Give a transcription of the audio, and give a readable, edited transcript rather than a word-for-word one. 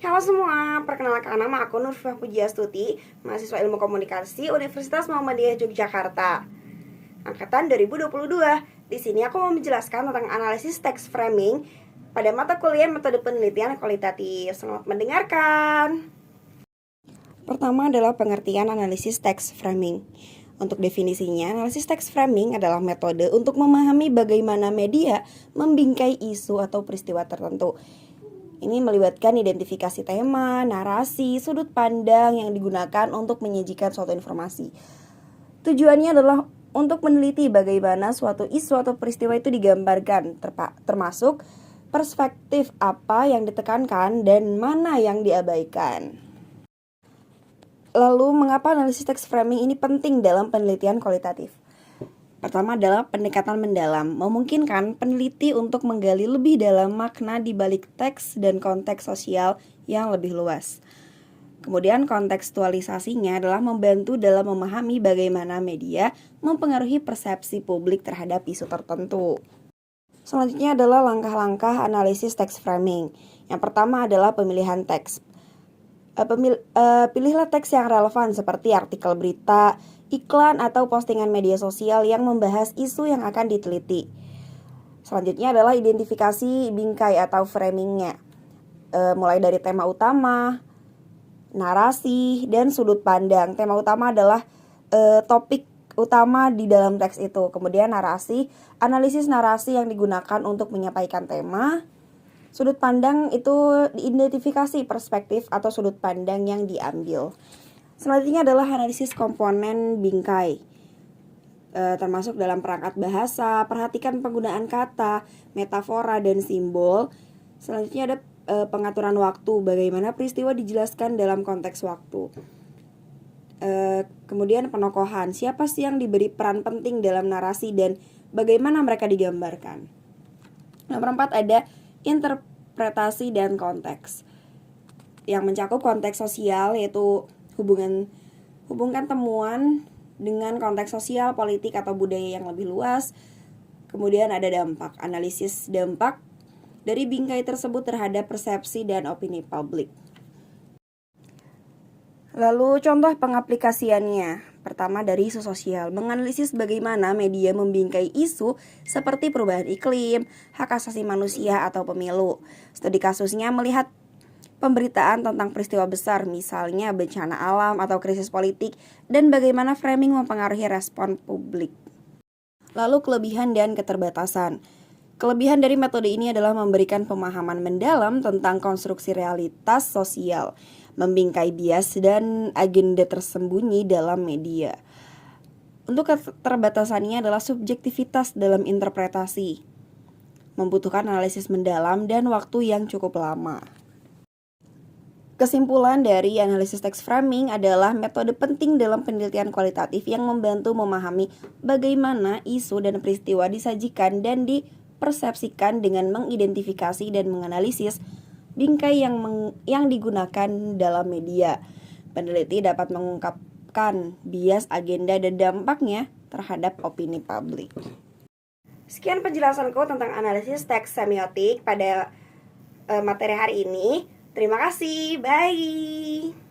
Halo semua, perkenalkan nama aku Nurfah Pujiastuti, mahasiswa Ilmu Komunikasi Universitas Muhammadiyah Yogyakarta, angkatan 2022. Di sini aku mau menjelaskan tentang analisis text framing pada mata kuliah metode penelitian kualitatif. Selamat mendengarkan. Pertama adalah pengertian analisis text framing. Untuk definisinya, analisis text framing adalah metode untuk memahami bagaimana media membingkai isu atau peristiwa tertentu. Ini melibatkan identifikasi tema, narasi, sudut pandang yang digunakan untuk menyajikan suatu informasi. Tujuannya adalah untuk meneliti bagaimana suatu isu atau peristiwa itu digambarkan, termasuk perspektif apa yang ditekankan dan mana yang diabaikan. Lalu, mengapa analisis text framing ini penting dalam penelitian kualitatif? Pertama adalah pendekatan mendalam, memungkinkan peneliti untuk menggali lebih dalam makna di balik teks dan konteks sosial yang lebih luas. Kemudian kontekstualisasinya adalah membantu dalam memahami bagaimana media mempengaruhi persepsi publik terhadap isu tertentu. Selanjutnya adalah langkah-langkah analisis text framing. Yang pertama adalah pemilihan teks. Pilihlah teks yang relevan seperti artikel berita, iklan, atau postingan media sosial yang membahas isu yang akan diteliti. Selanjutnya adalah identifikasi bingkai atau framingnya, mulai dari tema utama, narasi, dan sudut pandang. Tema utama adalah topik utama di dalam teks itu. Kemudian narasi, analisis narasi yang digunakan untuk menyampaikan tema. Sudut pandang itu diidentifikasi perspektif atau sudut pandang yang diambil. Selanjutnya adalah analisis komponen bingkai, termasuk dalam perangkat bahasa. Perhatikan penggunaan kata, metafora, dan simbol. Selanjutnya ada pengaturan waktu, bagaimana peristiwa dijelaskan dalam konteks waktu. Kemudian penokohan, siapa sih yang diberi peran penting dalam narasi dan bagaimana mereka digambarkan. Nomor 4 ada interpretasi dan konteks, yang mencakup konteks sosial, yaitu hubungkan temuan dengan konteks sosial, politik, atau budaya yang lebih luas. Kemudian ada dampak, analisis dampak dari bingkai tersebut terhadap persepsi dan opini publik. Lalu contoh pengaplikasiannya. Pertama dari isu sosial, menganalisis bagaimana media membingkai isu seperti perubahan iklim, hak asasi manusia, atau pemilu. Studi kasusnya melihat pemberitaan tentang peristiwa besar, misalnya bencana alam atau krisis politik, dan bagaimana framing mempengaruhi respon publik. Lalu kelebihan dan keterbatasan. Kelebihan dari metode ini adalah memberikan pemahaman mendalam tentang konstruksi realitas sosial, membingkai bias dan agenda tersembunyi dalam media. Untuk keterbatasannya adalah subjektivitas dalam interpretasi, membutuhkan analisis mendalam dan waktu yang cukup lama. Kesimpulan dari analisis text framing adalah metode penting dalam penelitian kualitatif yang membantu memahami bagaimana isu dan peristiwa disajikan dan dipersepsikan dengan mengidentifikasi dan menganalisis bingkai yang digunakan dalam media. Peneliti dapat mengungkapkan bias, agenda, dan dampaknya terhadap opini publik. Sekian penjelasanku tentang analisis teks semiotik pada materi hari ini. Terima kasih, bye.